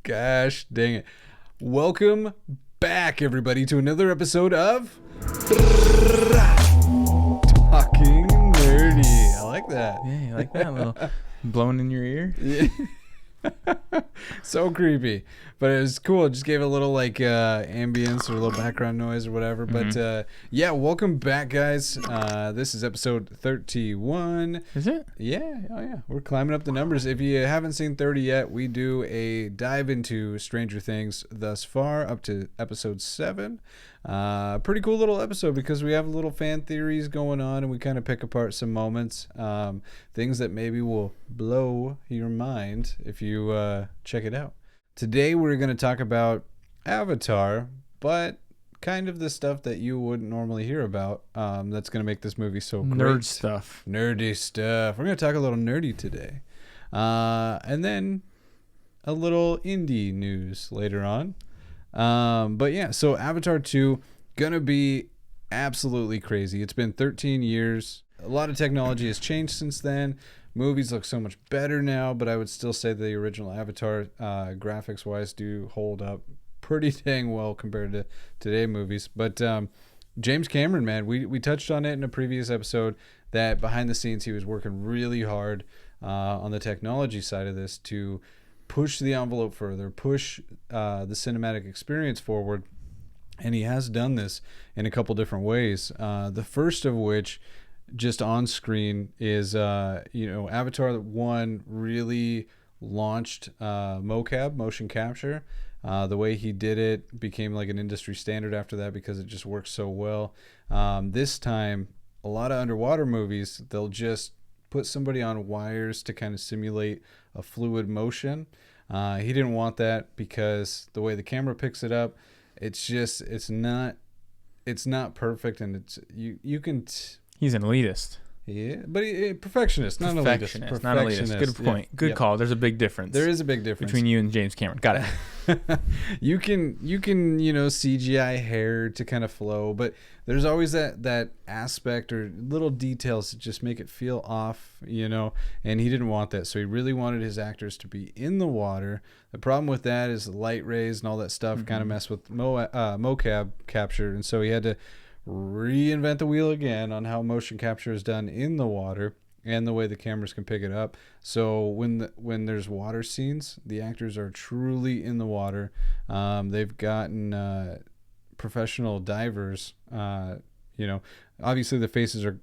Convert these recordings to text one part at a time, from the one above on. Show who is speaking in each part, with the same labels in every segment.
Speaker 1: Gosh dang it. Welcome back, everybody, to another episode of Talking Nerdy. I like that.
Speaker 2: Yeah, you like that? A little blowing in your ear?
Speaker 1: Yeah. So creepy, but it was cool. It just gave a little like ambience or a little background noise or whatever. But yeah, welcome back, guys. This is episode 31.
Speaker 2: Is it?
Speaker 1: Yeah, oh yeah, we're climbing up the numbers. If you haven't seen 30 yet, we do a dive into Stranger Things thus far up to episode 7. Pretty cool little episode because we have little fan theories going on and we kind of pick apart some moments, things that maybe will blow your mind if you check it out. Today we're going to talk about Avatar, but kind of the stuff that you wouldn't normally hear about, that's going to make this movie so great.
Speaker 2: Nerd stuff.
Speaker 1: Nerdy stuff. We're going to talk a little nerdy today. And then a little indie news later on. But yeah, so Avatar 2 gonna be absolutely crazy. It's been 13 years. A lot of technology has changed since then. Movies look so much better now, but I would still say the original Avatar, graphics wise, do hold up pretty dang well compared to today movies. But James Cameron, man, we touched on it in a previous episode that behind the scenes he was working really hard on the technology side of this to push the envelope further, push the cinematic experience forward, and he has done this in a couple different ways. The first of which, just on screen, is Avatar 1 really launched mocap, motion capture. The way he did it became like an industry standard after that because it just works so well. This time, a lot of underwater movies, they'll just put somebody on wires to kind of simulate a fluid motion. He didn't want that because the way the camera picks it up, it's not perfect, and you can.
Speaker 2: He's an elitist.
Speaker 1: Yeah, but perfectionist, not elitist.
Speaker 2: Perfectionist, not elitist. Good point.
Speaker 1: Yeah.
Speaker 2: Good
Speaker 1: Yep.
Speaker 2: call. There's a big difference.
Speaker 1: There is a big difference
Speaker 2: between you and James Cameron. Got it.
Speaker 1: you can CGI hair to kind of flow, but there's always that aspect or little details that just make it feel off, and he didn't want that. So he really wanted his actors to be in the water. The problem with that is the light rays and all that stuff kind of mess with mocap capture, and so he had to reinvent the wheel again on how motion capture is done in the water and the way the cameras can pick it up. So when there's water scenes, the actors are truly in the water. They've gotten professional divers. Obviously the faces are.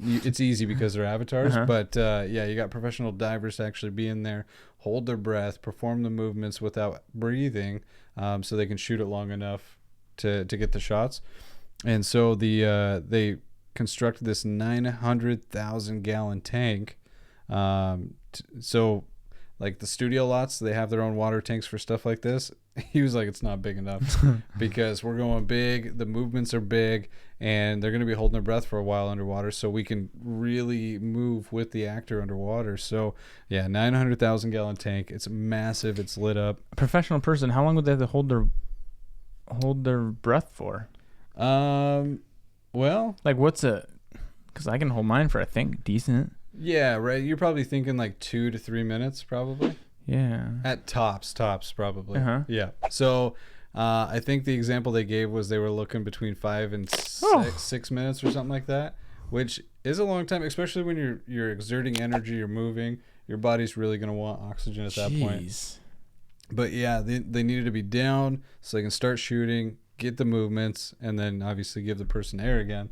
Speaker 1: It's easy because they're avatars, but you got professional divers to actually be in there, hold their breath, perform the movements without breathing, so they can shoot it long enough to get the shots. And so they constructed this 900,000 gallon tank. So like the studio lots, they have their own water tanks for stuff like this. He was like, it's not big enough because we're going big. The movements are big and they're going to be holding their breath for a while underwater. So we can really move with the actor underwater. So yeah, 900,000 gallon tank. It's massive. It's lit up.
Speaker 2: A professional person, how long would they have to hold their breath for?
Speaker 1: Well,
Speaker 2: like because I can hold mine for, I think, decent.
Speaker 1: Yeah, right. You're probably thinking like 2 to 3 minutes, probably.
Speaker 2: Yeah.
Speaker 1: At tops, probably.
Speaker 2: Yeah.
Speaker 1: So, I think the example they gave was they were looking between 5 and 6 minutes or something like that, which is a long time, especially when you're exerting energy, you're moving. Your body's really going to want oxygen at that point. But yeah, they needed to be down so they can start shooting, get the movements, and then obviously give the person air again.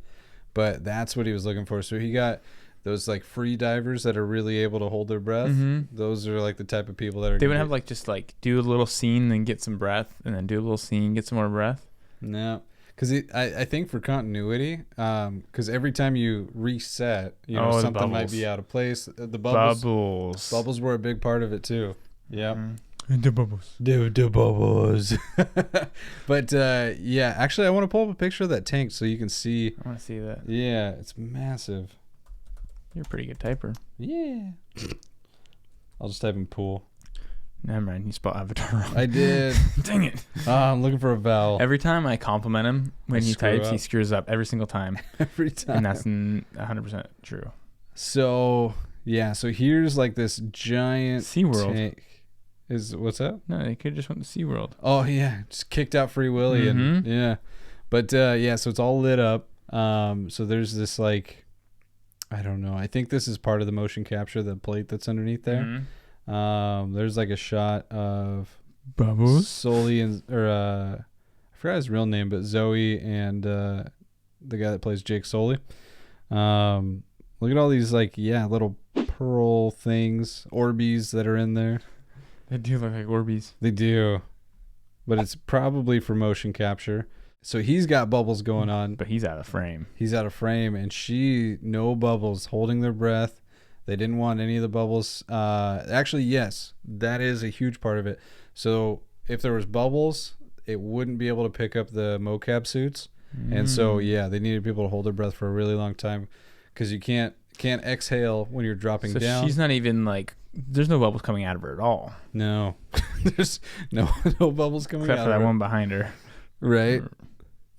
Speaker 1: But that's what he was looking for. So he got those like free divers that are really able to hold their breath. Those are like the type of people that are.
Speaker 2: They would have like just like do a little scene, then get some breath, and then do a little scene, get some more breath.
Speaker 1: No, because I think for continuity, because every time you reset, something might be out of place. The bubbles were a big part of it too. Yeah.
Speaker 2: The bubbles.
Speaker 1: The bubbles. But yeah, actually I want to pull up a picture of that tank so you can see.
Speaker 2: I want to see that.
Speaker 1: Yeah, it's massive.
Speaker 2: You're a pretty good typer.
Speaker 1: Yeah. I'll just type in pool.
Speaker 2: Never mind, you spelled Avatar wrong.
Speaker 1: I did.
Speaker 2: Dang it.
Speaker 1: I'm looking for a vowel.
Speaker 2: Every time I compliment him when he types, he screws up every single time.
Speaker 1: Every time.
Speaker 2: And that's 100% true.
Speaker 1: So, yeah, so here's like this giant
Speaker 2: SeaWorld.
Speaker 1: tank. What's that?
Speaker 2: No, they could have just went to SeaWorld.
Speaker 1: Oh yeah, just kicked out Free Willy and yeah, but yeah, so it's all lit up. So there's this like, I don't know. I think this is part of the motion capture, the plate that's underneath there. There's like a shot of
Speaker 2: Bubbles,
Speaker 1: Sully and I forgot his real name, but Zoe and the guy that plays Jake Sully. Look at all these like little pearl things, Orbeez that are in there.
Speaker 2: They do look like Orbeez.
Speaker 1: They do, but it's probably for motion capture. So he's got bubbles going on,
Speaker 2: But he's out of frame.
Speaker 1: He's out of frame, and she no bubbles, holding their breath. They didn't want any of the bubbles. Actually, yes, that is a huge part of it. So if there was bubbles, it wouldn't be able to pick up the mocap suits, and so they needed people to hold their breath for a really long time, because you can't exhale when you're dropping down.
Speaker 2: She's not even like. There's no bubbles coming out of her at all.
Speaker 1: No, there's no bubbles coming
Speaker 2: Except
Speaker 1: out
Speaker 2: for
Speaker 1: of
Speaker 2: that
Speaker 1: her.
Speaker 2: one behind her.
Speaker 1: Right.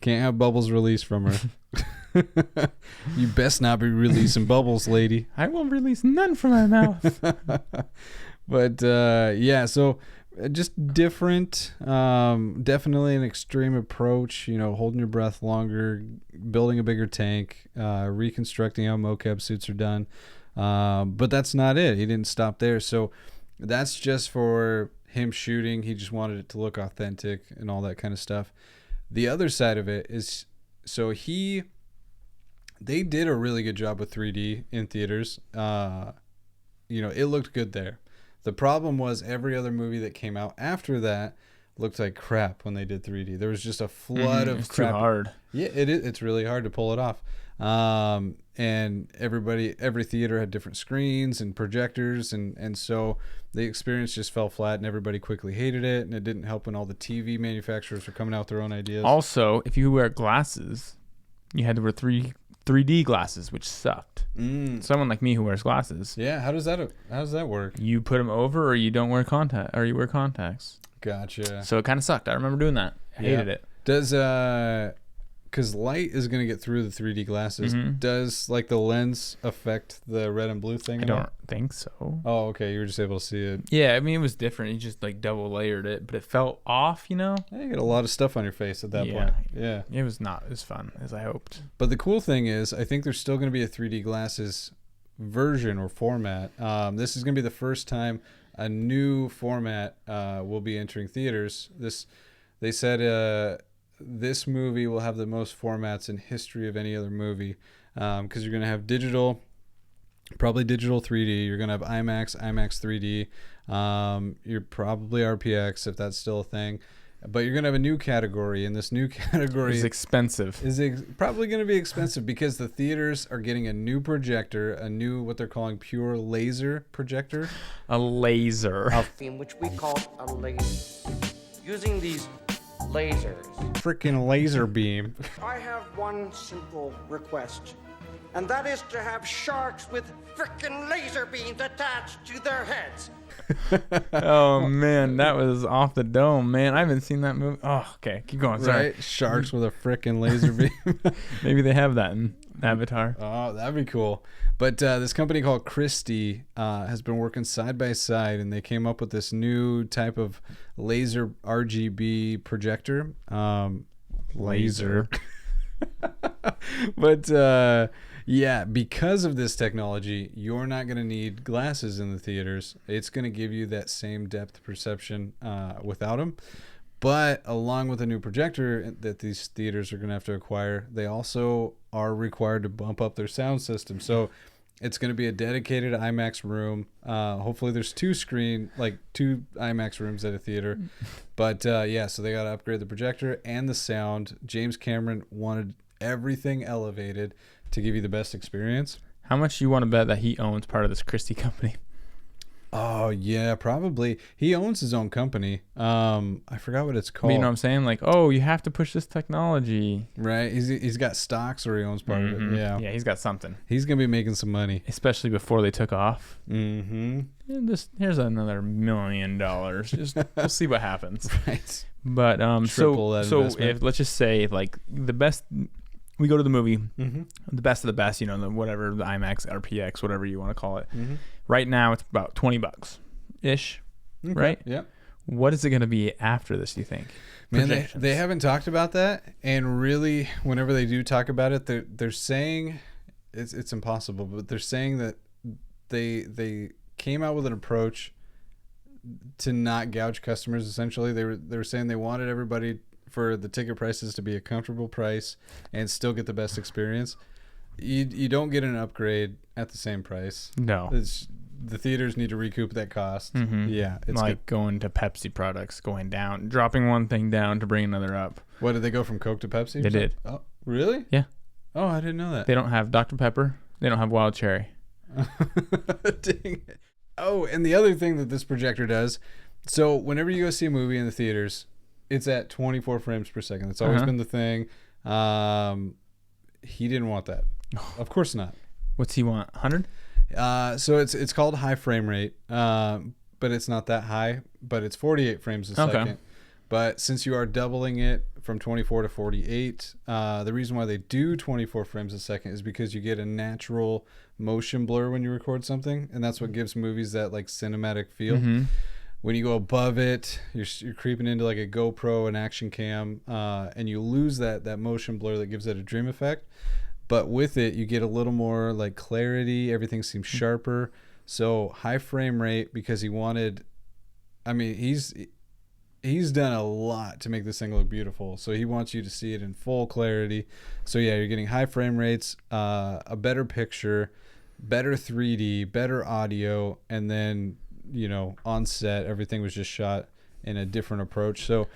Speaker 1: Can't have bubbles released from her. You best not be releasing bubbles, lady.
Speaker 2: I will release none from my mouth.
Speaker 1: But so just different. Definitely an extreme approach. Holding your breath longer, building a bigger tank, reconstructing how mocap suits are done. But that's not it. He didn't stop there. So that's just for him shooting. He just wanted it to look authentic and all that kind of stuff. The other side of it is, so they did a really good job with 3D in theaters. It looked good there. The problem was every other movie that came out after that looked like crap when they did 3D. There was just a flood of
Speaker 2: it's
Speaker 1: crap.
Speaker 2: too hard.
Speaker 1: Yeah, it is. It's really hard to pull it off. And every theater had different screens and projectors, and so the experience just fell flat, and everybody quickly hated it, and it didn't help when all the TV manufacturers were coming out with their own ideas.
Speaker 2: Also, if you wear glasses, you had to wear 3D glasses, which sucked. Someone like me who wears glasses.
Speaker 1: Yeah, how does that work?
Speaker 2: You put them over, or you don't wear or you wear contacts.
Speaker 1: Gotcha.
Speaker 2: So it kind of sucked. I remember doing that. I hated it.
Speaker 1: Does because light is going to get through the 3D glasses. Does like the lens affect the red and blue thing?
Speaker 2: I don't think so.
Speaker 1: Oh, okay. You were just able to see it.
Speaker 2: Yeah, I mean, it was different. You just like double layered it, but it felt off,
Speaker 1: Yeah, you get a lot of stuff on your face at that point. Yeah.
Speaker 2: It was not as fun as I hoped.
Speaker 1: But the cool thing is, I think there's still going to be a 3D glasses version or format. This is going to be the first time a new format will be entering theaters. They said this movie will have the most formats in history of any other movie, because you're going to have digital, probably digital 3D. You're going to have IMAX 3D. You're probably RPX if that's still a thing. But you're going to have a new category, and this new category
Speaker 2: It's expensive.
Speaker 1: is probably going to be expensive because the theaters are getting a new projector, a new what they're calling pure laser projector.
Speaker 2: A laser.
Speaker 3: In which we call a laser. Using these lasers,
Speaker 1: Freaking laser beam.
Speaker 3: I have one simple request, and that is to have sharks with frickin' laser beams attached to their heads.
Speaker 2: Oh man, that was off the dome, man. I haven't seen that movie. Oh, okay, keep going. Sorry.
Speaker 1: Right? Sharks with a freaking laser beam.
Speaker 2: Maybe they have that in Avatar.
Speaker 1: Oh, that'd be cool. But this company called Christie has been working side by side, and they came up with this new type of laser RGB projector. Laser. But because of this technology, you're not going to need glasses in the theaters. It's going to give you that same depth perception without them. But along with a new projector that these theaters are going to have to acquire, they also are required to bump up their sound system. So it's going to be a dedicated IMAX room. Hopefully there's two IMAX rooms at a theater. But so they got to upgrade the projector and the sound. James Cameron wanted everything elevated to give you the best experience.
Speaker 2: How much do you want to bet that he owns part of this Christie company?
Speaker 1: Oh yeah, probably. He owns his own company. I forgot what it's called.
Speaker 2: But you know what I'm saying? Like, oh, you have to push this technology.
Speaker 1: Right? He's got stocks, or he owns part of it. Yeah.
Speaker 2: Yeah, he's got something.
Speaker 1: He's gonna be making some money.
Speaker 2: Especially before they took off.
Speaker 1: Mm-hmm.
Speaker 2: Here's another $1 million. Just we'll see what happens.
Speaker 1: Right.
Speaker 2: But
Speaker 1: Triple that
Speaker 2: so
Speaker 1: investment.
Speaker 2: if let's just say like the best, we go to the movie,
Speaker 1: Mm-hmm.
Speaker 2: the best of the best, the whatever, the IMAX, RPX, whatever you want to call it.
Speaker 1: Mm-hmm.
Speaker 2: Right now it's about $20 ish.
Speaker 1: Okay.
Speaker 2: right?
Speaker 1: Yeah.
Speaker 2: What is it going to be after this, do you think?
Speaker 1: Man,
Speaker 2: Projections.
Speaker 1: they haven't talked about that, and really, whenever they do talk about it, they're saying it's impossible, but they're saying that they came out with an approach to not gouge customers. Essentially, they were saying they wanted everybody for the ticket prices to be a comfortable price and still get the best experience. You don't get an upgrade at the same price.
Speaker 2: No.
Speaker 1: The theaters need to recoup that cost.
Speaker 2: Mhm.
Speaker 1: Yeah, it's
Speaker 2: Like going to Pepsi products, going down, dropping one thing down to bring another up.
Speaker 1: What did they go from Coke to Pepsi?
Speaker 2: They did.
Speaker 1: Oh, really?
Speaker 2: Yeah.
Speaker 1: Oh, I didn't know that.
Speaker 2: They don't have Dr. Pepper. They don't have Wild Cherry.
Speaker 1: Dang it. Oh, and the other thing that this projector does, so whenever you go see a movie in the theaters, it's at 24 frames per second. That's always been the thing. He didn't want that. Of course not.
Speaker 2: What's he want? 100?
Speaker 1: So it's called high frame rate, but it's not that high. But it's 48 frames a second. But since you are doubling it from 24 to 48, the reason why they do 24 frames a second is because you get a natural motion blur when you record something, and that's what gives movies that like cinematic feel.
Speaker 2: Mm-hmm.
Speaker 1: When you go above it, you're creeping into like a GoPro, an action cam, and you lose that motion blur that gives it a dream effect. But with it, you get a little more like clarity. Everything seems sharper. So high frame rate, because he wanted, I mean, he's done a lot to make this thing look beautiful. So he wants you to see it in full clarity. So yeah, you're getting high frame rates, a better picture, better 3D, better audio, and then, on set, everything was just shot in a different approach. So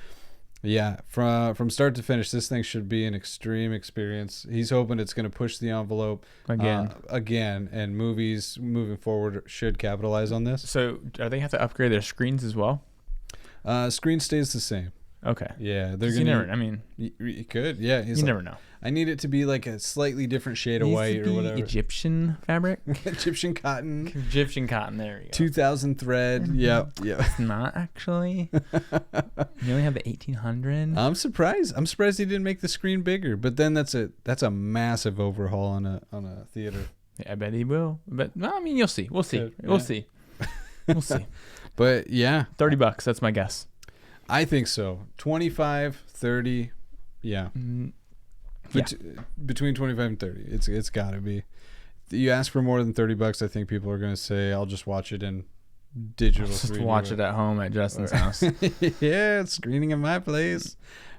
Speaker 1: yeah, from start to finish, this thing should be an extreme experience. He's hoping it's going to push the envelope again, and movies moving forward should capitalize on this.
Speaker 2: So do they have to upgrade their screens as well?
Speaker 1: Screen stays the same.
Speaker 2: Okay.
Speaker 1: Yeah, they're
Speaker 2: 'Cause
Speaker 1: gonna. You could. Yeah, he's
Speaker 2: you
Speaker 1: like,
Speaker 2: never know.
Speaker 1: I need it to be like a slightly different shade of white or whatever.
Speaker 2: Egyptian fabric?
Speaker 1: Egyptian cotton.
Speaker 2: Egyptian cotton, there you go.
Speaker 1: 2000 thread. Yep.
Speaker 2: It's not actually. You only have the 1800.
Speaker 1: I'm surprised he didn't make the screen bigger. But then that's a massive overhaul on a theater.
Speaker 2: Yeah, I bet he will. But well, I mean, you'll see. We'll see.
Speaker 1: Good,
Speaker 2: We'll
Speaker 1: yeah.
Speaker 2: see. We'll see.
Speaker 1: But yeah,
Speaker 2: $30. That's my guess.
Speaker 1: I think so. 25, 30. Yeah.
Speaker 2: Yeah.
Speaker 1: Between 25 and 30. It's got to be. You ask for more than $30, I think people are going to say, I'll just watch it in digital.
Speaker 2: Just
Speaker 1: 3D
Speaker 2: watch it at home at Justin's house.
Speaker 1: Yeah, it's screening at my place.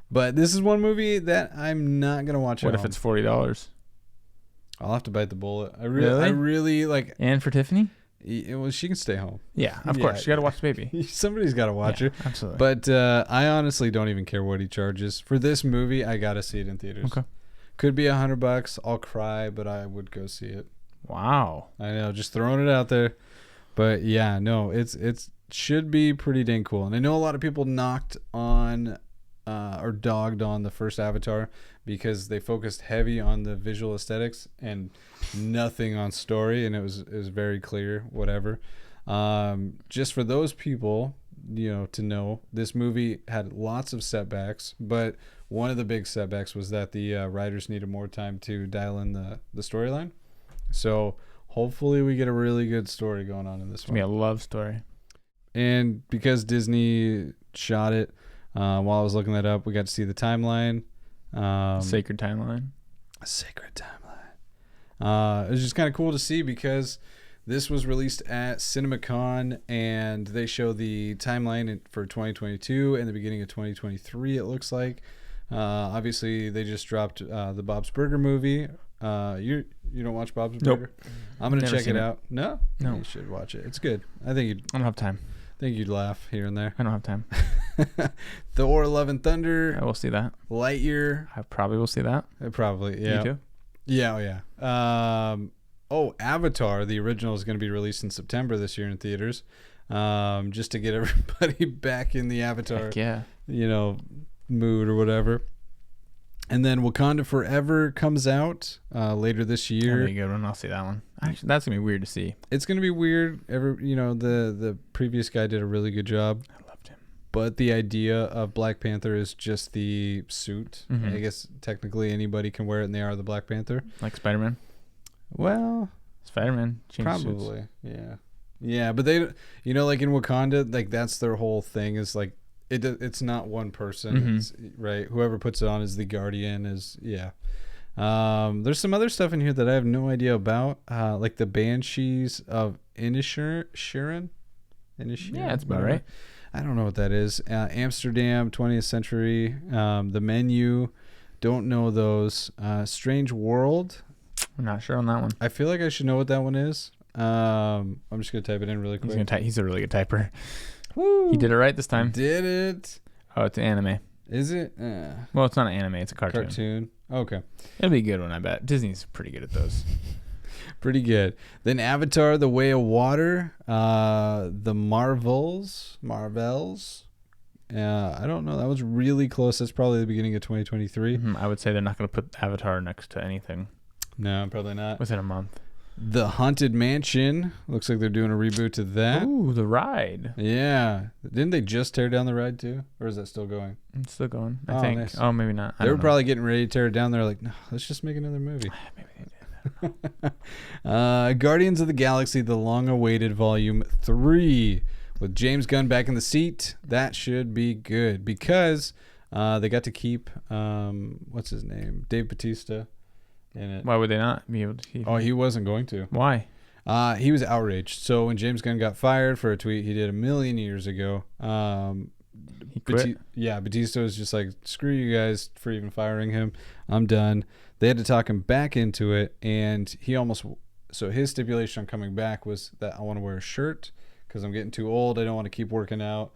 Speaker 1: But this is one movie that I'm not going to watch
Speaker 2: What
Speaker 1: at
Speaker 2: if
Speaker 1: home.
Speaker 2: it's $40?
Speaker 1: I'll have to bite the bullet. I
Speaker 2: Really?
Speaker 1: really like.
Speaker 2: And for Tiffany?
Speaker 1: Well, she can stay home.
Speaker 2: Yeah, of
Speaker 1: Yeah.
Speaker 2: course. You got to watch the baby.
Speaker 1: Somebody's got to watch
Speaker 2: Yeah,
Speaker 1: it.
Speaker 2: absolutely.
Speaker 1: But I honestly don't even care what he charges for this movie. I gotta see it in theaters.
Speaker 2: Okay.
Speaker 1: Could be $100. I'll cry, but I would go see it.
Speaker 2: Wow.
Speaker 1: I know, just throwing it out there. But yeah, no, it's should be pretty dang cool. And I know a lot of people knocked on or dogged on the first Avatar because they focused heavy on the visual aesthetics and nothing on story, and it was very clear, whatever. Just for those people, to know, this movie had lots of setbacks, but one of the big setbacks was that the writers needed more time to dial in the storyline. So hopefully we get a really good story going on in this
Speaker 2: It's going
Speaker 1: one.
Speaker 2: to be a love story.
Speaker 1: And because Disney shot it, while I was looking that up, we got to see the timeline.
Speaker 2: Sacred timeline.
Speaker 1: A sacred timeline. It was just kind of cool to see because this was released at CinemaCon, and they show the timeline for 2022 and the beginning of 2023, it looks like. Obviously, they just dropped the Bob's Burger movie. You don't watch Bob's
Speaker 2: Nope.
Speaker 1: Burger? I'm going to
Speaker 2: Never
Speaker 1: check
Speaker 2: seen
Speaker 1: it
Speaker 2: it.
Speaker 1: out. No?
Speaker 2: No.
Speaker 1: You should watch it. It's good. I think
Speaker 2: I don't have time.
Speaker 1: you'd laugh here and there.
Speaker 2: I don't have time.
Speaker 1: Thor: Love and Thunder,
Speaker 2: I will see that.
Speaker 1: Lightyear.
Speaker 2: I probably will see that.
Speaker 1: Probably, yeah.
Speaker 2: You too?
Speaker 1: Yeah, oh yeah. Avatar, the original, is going to be released in September this year in theaters, just to get everybody back in the Avatar,
Speaker 2: Heck yeah.
Speaker 1: mood or whatever. And then Wakanda Forever comes out later this
Speaker 2: That'll
Speaker 1: year.
Speaker 2: be a good one. I'll see that one. Actually, that's going to be weird to see.
Speaker 1: It's going to be weird. The previous guy did a really good job.
Speaker 2: I loved him.
Speaker 1: But the idea of Black Panther is just the suit.
Speaker 2: Mhm.
Speaker 1: I guess technically anybody can wear it, and they are the Black Panther.
Speaker 2: Like Spider-Man?
Speaker 1: Well,
Speaker 2: Spider-Man. Changed suits.
Speaker 1: probably, yeah. Yeah, but they, like in Wakanda, like that's their whole thing is like it's not one person, it's, right? Whoever puts it on is the Guardian. There's some other stuff in here that I have no idea about, like the Banshees of Inisherin.
Speaker 2: Yeah, that's about right.
Speaker 1: I don't know what that is. Amsterdam, 20th Century, The Menu. Don't know those. Strange World.
Speaker 2: I'm not sure on that one.
Speaker 1: I feel like I should know what that one is. I'm just gonna type it in really quick.
Speaker 2: He's a really good typer.
Speaker 1: Woo!
Speaker 2: He did it right this time.
Speaker 1: Did it?
Speaker 2: Oh, it's an anime.
Speaker 1: Is it?
Speaker 2: Well, it's not an anime. It's a cartoon.
Speaker 1: Okay.
Speaker 2: It'll be a good one, I bet. Disney's pretty good at those.
Speaker 1: Pretty good. Then Avatar: The Way of Water. The Marvels. I don't know. That was really close. That's probably the beginning of 2023.
Speaker 2: I would say they're not going to put Avatar next to anything.
Speaker 1: No, probably not.
Speaker 2: Within a month.
Speaker 1: The Haunted Mansion. Looks like they're doing a reboot to that.
Speaker 2: Ooh, the ride.
Speaker 1: Yeah. Didn't they just tear down the ride too? Or is that still going?
Speaker 2: It's still going, I think.
Speaker 1: Nice.
Speaker 2: Oh, maybe not.
Speaker 1: They were probably getting ready to tear it down. They're like, no, let's just make another movie.
Speaker 2: Maybe they did.
Speaker 1: Guardians of the Galaxy, the long-awaited Volume 3. With James Gunn back in the seat, that should be good because they got to keep, what's his name? Dave Bautista in it.
Speaker 2: Why would they not be able to keep?
Speaker 1: Oh, he wasn't going to.
Speaker 2: Why?
Speaker 1: He was outraged. So when James Gunn got fired for a tweet he did 1,000,000 years ago,
Speaker 2: he quit?
Speaker 1: Bautista was just like, screw you guys for even firing him. I'm done. They had to talk him back into it, and so his stipulation on coming back was that I want to wear a shirt because I'm getting too old. I don't want to keep working out.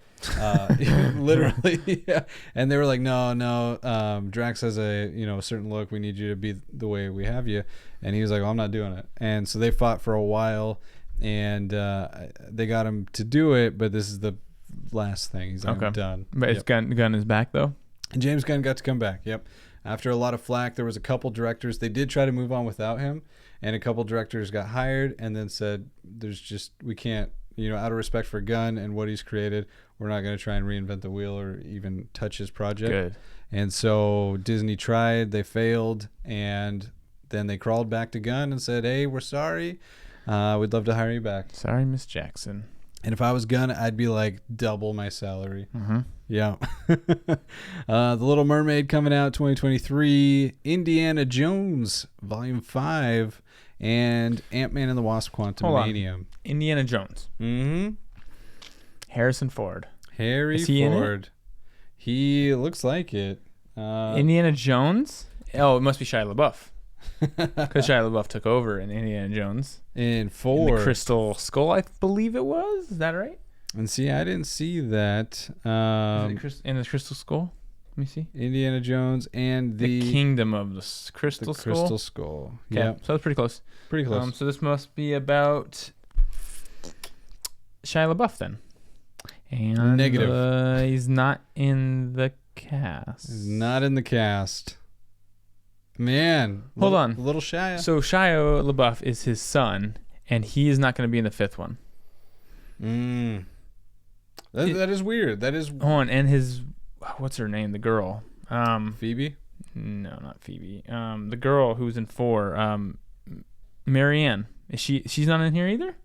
Speaker 1: Literally, yeah. And they were like, no. Drax has a certain look. We need you to be the way we have you. And he was like, well, I'm not doing it. And so they fought for a while, and they got him to do it. But this is the last thing. He's like, I'm done.
Speaker 2: But it's Gunn is back though.
Speaker 1: And James Gunn got to come back. Yep. After a lot of flack, there was a couple directors. They did try to move on without him, and a couple directors got hired and then said, we can't, out of respect for Gunn and what he's created, we're not going to try and reinvent the wheel or even touch his project.
Speaker 2: Good.
Speaker 1: And so Disney tried, they failed, and then they crawled back to Gunn and said, hey, we're sorry. We'd love to hire you back.
Speaker 2: Sorry, Miss Jackson.
Speaker 1: And if I was Gunn, I'd be like double my salary. Yeah. The Little Mermaid coming out 2023. Indiana Jones Volume 5. And Ant-Man and the Wasp Quantumania.
Speaker 2: Indiana Jones.
Speaker 1: Mm-hmm.
Speaker 2: Harrison Ford.
Speaker 1: Harry Ford. He looks like it.
Speaker 2: Indiana Jones? Oh, it must be Shia LaBeouf. Because Shia LaBeouf took over in Indiana Jones.
Speaker 1: In 4.
Speaker 2: In the Crystal Skull, I believe it was. Is that right?
Speaker 1: And see, I didn't see that.
Speaker 2: In the Crystal Skull? Let me see.
Speaker 1: Indiana Jones and the
Speaker 2: Kingdom of the Crystal Skull.
Speaker 1: Crystal Skull.
Speaker 2: Yeah. So that's pretty close.
Speaker 1: Pretty close.
Speaker 2: So this must be about Shia LaBeouf then. And
Speaker 1: negative.
Speaker 2: He's not in the cast.
Speaker 1: He's not in the cast. Man.
Speaker 2: Hold on.
Speaker 1: Little Shia.
Speaker 2: So Shia LaBeouf is his son, and he is not going to be in the 5th one.
Speaker 1: That is weird. That is.
Speaker 2: Hold on. And his, what's her name? The girl.
Speaker 1: Phoebe?
Speaker 2: No, not Phoebe. The girl who's in 4. Marianne. She's not in here either?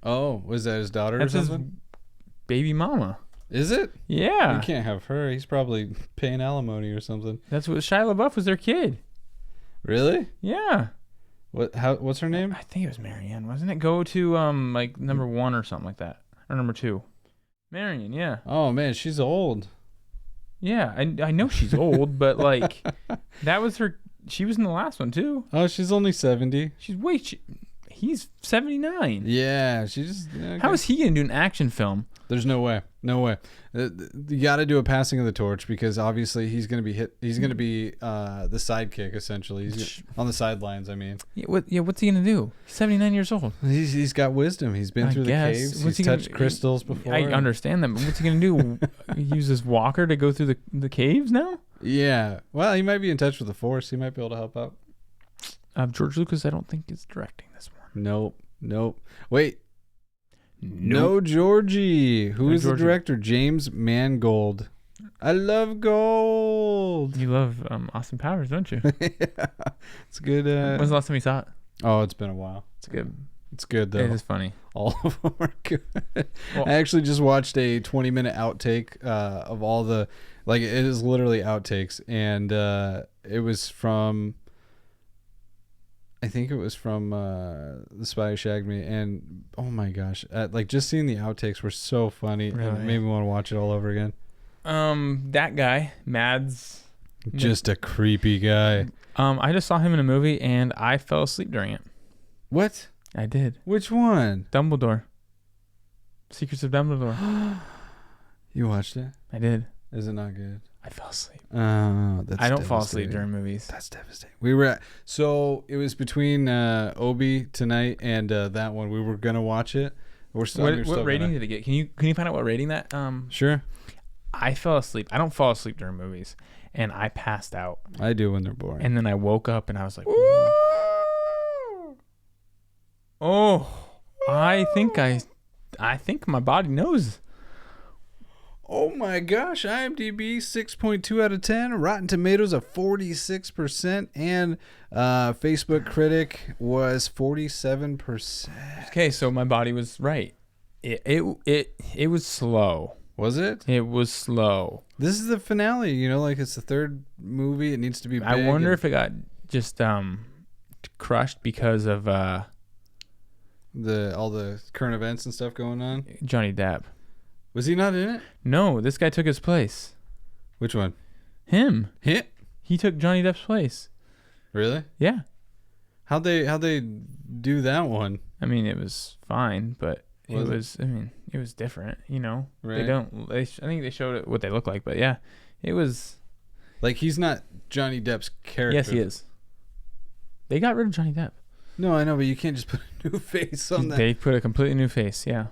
Speaker 1: Oh, was that his daughter
Speaker 2: That's
Speaker 1: or something?
Speaker 2: His baby mama.
Speaker 1: Is it?
Speaker 2: Yeah.
Speaker 1: You can't have her. He's probably paying alimony or something.
Speaker 2: That's what Shia LaBeouf was their kid.
Speaker 1: Really?
Speaker 2: Yeah.
Speaker 1: What's her name?
Speaker 2: I think it was Marianne, wasn't it? Go to like number 1 or something like that, or number 2. Marianne, yeah.
Speaker 1: Oh man, she's old.
Speaker 2: Yeah, I know she's old, but like that was her. She was in the last one too.
Speaker 1: Oh, she's only 70.
Speaker 2: He's 79.
Speaker 1: Yeah, she just. Okay.
Speaker 2: How is he gonna do an action film?
Speaker 1: There's no way. No way. You got to do a passing of the torch because obviously he's going to be hit. He's going to be the sidekick essentially. He's on the sidelines. I mean.
Speaker 2: Yeah. What's he gonna do? He's 79 years old.
Speaker 1: He's got wisdom. He's been through the caves. He's touched crystals before.
Speaker 2: I understand that, but what's he gonna do? Use his walker to go through the caves now?
Speaker 1: Yeah. Well, he might be in touch with the Force. He might be able to help out.
Speaker 2: George Lucas, I don't think is directing this one.
Speaker 1: Nope. Wait. No, Georgie. Who is the director? James Mangold. I love gold.
Speaker 2: You love Austin Powers, don't you?
Speaker 1: Yeah. It's good.
Speaker 2: When's the last time you saw it?
Speaker 1: Oh, it's been a while.
Speaker 2: It's good.
Speaker 1: It's good though.
Speaker 2: It is funny.
Speaker 1: All of them are good.
Speaker 2: Well-
Speaker 1: I actually just watched a 20-minute outtake of all the, like, it is literally outtakes, and it was from, I think it was from The Spy Who Shagged Me, and oh my gosh, like just seeing the outtakes were so funny. It
Speaker 2: Really?
Speaker 1: made me want to watch it all over again.
Speaker 2: That guy, Mads.
Speaker 1: Just a creepy guy.
Speaker 2: I just saw him in a movie and I fell asleep during it.
Speaker 1: What?
Speaker 2: I did.
Speaker 1: Which one?
Speaker 2: Dumbledore. Secrets of Dumbledore.
Speaker 1: You watched it?
Speaker 2: I did.
Speaker 1: Is it not good?
Speaker 2: I fell asleep.
Speaker 1: That's
Speaker 2: I don't fall asleep
Speaker 1: devastating.
Speaker 2: during movies.
Speaker 1: That's devastating. We were so it was between Obi tonight and that one. We were gonna watch it. We're still.
Speaker 2: What rating did it get? Can you find out what rating that?
Speaker 1: Sure.
Speaker 2: I fell asleep. I don't fall asleep during movies, and I passed out.
Speaker 1: I do when they're boring.
Speaker 2: And then I woke up and I was like, "Oh, I think my body knows."
Speaker 1: Oh my gosh! IMDb 6.2 out of 10. Rotten Tomatoes a 46%, and Facebook Critic was 47%.
Speaker 2: Okay, so my body was right. It was slow.
Speaker 1: Was it?
Speaker 2: It was slow.
Speaker 1: This is the finale. You know, like it's the third movie. It needs to be big.
Speaker 2: I wonder if it got just crushed because of
Speaker 1: all the current events and stuff going on.
Speaker 2: Johnny Depp.
Speaker 1: Was he not in it?
Speaker 2: No, this guy took his place.
Speaker 1: Which one?
Speaker 2: Him.
Speaker 1: Hit?
Speaker 2: He took Johnny Depp's place.
Speaker 1: Really?
Speaker 2: Yeah.
Speaker 1: How'd they do that one?
Speaker 2: I mean, it was fine, but
Speaker 1: Was it?
Speaker 2: it was different, you know.
Speaker 1: Right.
Speaker 2: I think they showed it what they look like, but yeah, it was.
Speaker 1: Like he's not Johnny Depp's character.
Speaker 2: Yes, he is. They got rid of Johnny Depp.
Speaker 1: No, I know, but you can't just put a new face on that.
Speaker 2: They put a completely new face. Yeah.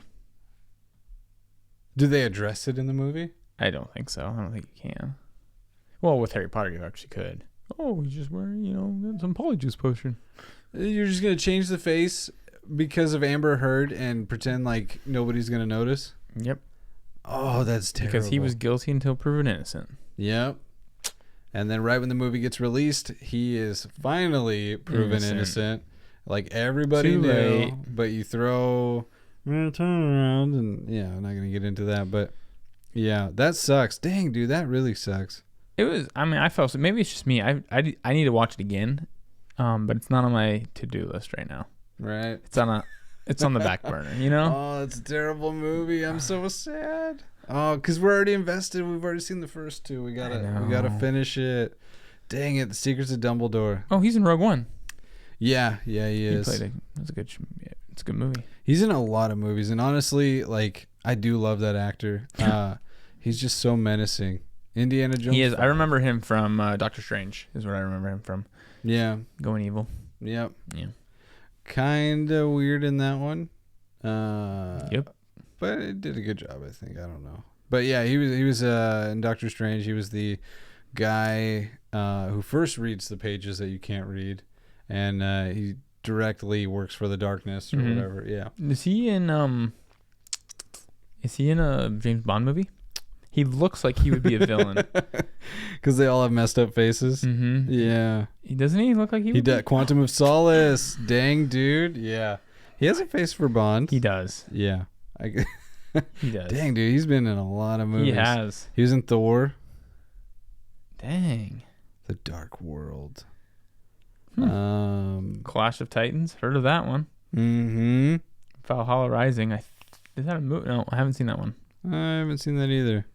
Speaker 1: Do they address it in the movie?
Speaker 2: I don't think so. I don't think you can. Well, with Harry Potter, you actually could. Oh, he's just wearing, some Polyjuice potion.
Speaker 1: You're just gonna change the face because of Amber Heard and pretend like nobody's gonna notice?
Speaker 2: Yep.
Speaker 1: Oh, that's terrible.
Speaker 2: Because he was guilty until proven innocent.
Speaker 1: Yep. And then right when the movie gets released, he is finally proven innocent. Like everybody
Speaker 2: Too
Speaker 1: knew,
Speaker 2: late.
Speaker 1: but you throw turn around and yeah, I'm not gonna get into that, but yeah, that sucks. Dang, dude, that really sucks.
Speaker 2: It was. I mean, I felt. Maybe it's just me. I need to watch it again, but it's not on my to-do list right now.
Speaker 1: Right.
Speaker 2: It's on the back burner. You know.
Speaker 1: Oh, it's a terrible movie. I'm so sad. Oh, because we're already invested. We've already seen the first two. We gotta finish it. Dang it! The Secrets of Dumbledore.
Speaker 2: Oh, he's in Rogue One.
Speaker 1: Yeah, he is.
Speaker 2: It's a good movie.
Speaker 1: He's in a lot of movies, and honestly, like I do love that actor. He's just so menacing. Indiana Jones.
Speaker 2: He is. I remember him from Doctor Strange. Is what I remember him from.
Speaker 1: Yeah.
Speaker 2: Going evil.
Speaker 1: Yep.
Speaker 2: Yeah.
Speaker 1: Kind of weird in that one.
Speaker 2: Yep.
Speaker 1: But it did a good job, I think. I don't know. But yeah, he was in Doctor Strange. He was the guy who first reads the pages that you can't read, and he directly works for the darkness or whatever. Yeah.
Speaker 2: Is he in a James Bond movie? He looks like he would be a villain.
Speaker 1: Because they all have messed up faces.
Speaker 2: Mm-hmm.
Speaker 1: Yeah.
Speaker 2: Doesn't he look like he would?
Speaker 1: He Quantum of Solace. Dang, dude. Yeah. He has a face for Bond.
Speaker 2: He does.
Speaker 1: Yeah.
Speaker 2: He does.
Speaker 1: Dang, dude. He's been in a lot of movies.
Speaker 2: He has.
Speaker 1: He was in Thor.
Speaker 2: Dang.
Speaker 1: The Dark World.
Speaker 2: Clash of Titans. Heard of that one?
Speaker 1: Mm-hmm.
Speaker 2: Valhalla Rising. Is that a movie? No, I haven't seen that one.
Speaker 1: I haven't seen that either.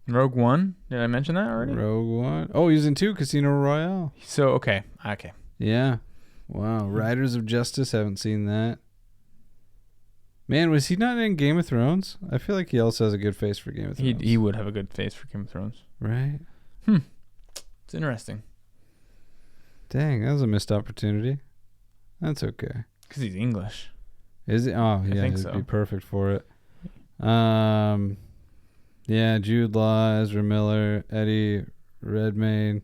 Speaker 2: Rogue One. Did I mention that already?
Speaker 1: Rogue One. Oh, he was in 2, Casino Royale.
Speaker 2: So okay.
Speaker 1: Yeah. Wow. Riders of Justice. Haven't seen that. Man, was he not in Game of Thrones? I feel like he also has a good face for Game of Thrones.
Speaker 2: He would have a good face for Game of Thrones.
Speaker 1: Right.
Speaker 2: It's interesting.
Speaker 1: Dang, that was a missed opportunity. That's okay.
Speaker 2: Because he's English.
Speaker 1: Is it? Oh, yeah,
Speaker 2: think
Speaker 1: he'd
Speaker 2: so.
Speaker 1: be perfect for it. Yeah, Jude Law, Ezra Miller, Eddie Redmayne,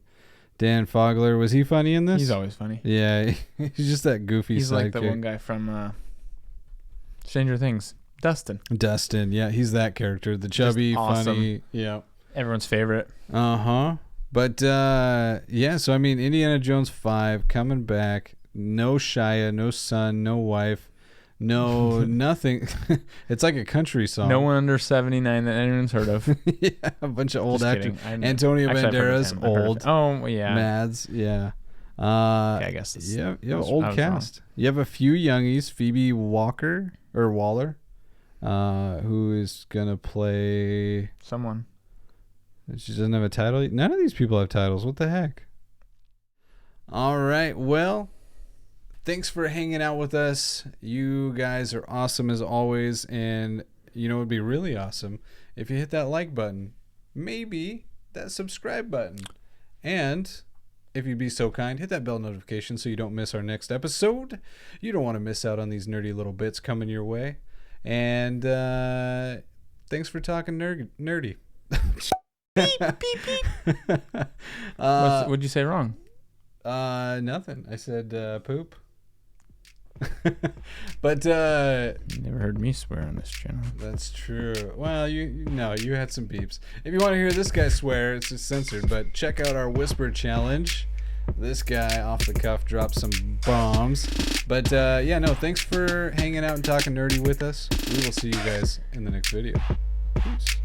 Speaker 1: Dan Fogler. Was he funny in this?
Speaker 2: He's always funny.
Speaker 1: Yeah, he's just that goofy
Speaker 2: He's like the
Speaker 1: sidekick.
Speaker 2: one guy from Stranger Things. Dustin.
Speaker 1: Dustin, yeah, he's that character. The chubby,
Speaker 2: awesome.
Speaker 1: funny. Yeah.
Speaker 2: Everyone's favorite.
Speaker 1: Uh-huh. But, yeah, so, I mean, Indiana Jones 5 coming back. No Shia, no son, no wife. No, nothing. It's like a country song.
Speaker 2: No one under 79 that anyone's heard of.
Speaker 1: Yeah, a bunch of old
Speaker 2: Just
Speaker 1: actors.
Speaker 2: kidding.
Speaker 1: Antonio
Speaker 2: Actually, I've heard of
Speaker 1: Banderas,
Speaker 2: him. I've heard of
Speaker 1: old.
Speaker 2: him. Oh, yeah.
Speaker 1: Mads, yeah.
Speaker 2: Okay, I guess.
Speaker 1: Yeah, you have
Speaker 2: I
Speaker 1: old
Speaker 2: was
Speaker 1: cast. You have a few youngies. Phoebe Walker or Waller, who is gonna play.
Speaker 2: Someone.
Speaker 1: She doesn't have a title. None of these people have titles. What the heck? All right. Well, thanks for hanging out with us. You guys are awesome as always. And you know, it would be really awesome if you hit that like button, maybe that subscribe button. And if you'd be so kind, hit that bell notification so you don't miss our next episode. You don't want to miss out on these nerdy little bits coming your way. And thanks for talking nerdy.
Speaker 2: Beep, beep, beep. What'd you say wrong?
Speaker 1: Nothing. I said poop. But
Speaker 2: You never heard me swear on this channel.
Speaker 1: that's true. Well, you had some beeps. If you want to hear this guy swear, it's just censored. But check out our whisper challenge. This guy off the cuff dropped some bombs. But yeah, no, thanks for hanging out and talking nerdy with us. We will see you guys in the next video. Peace.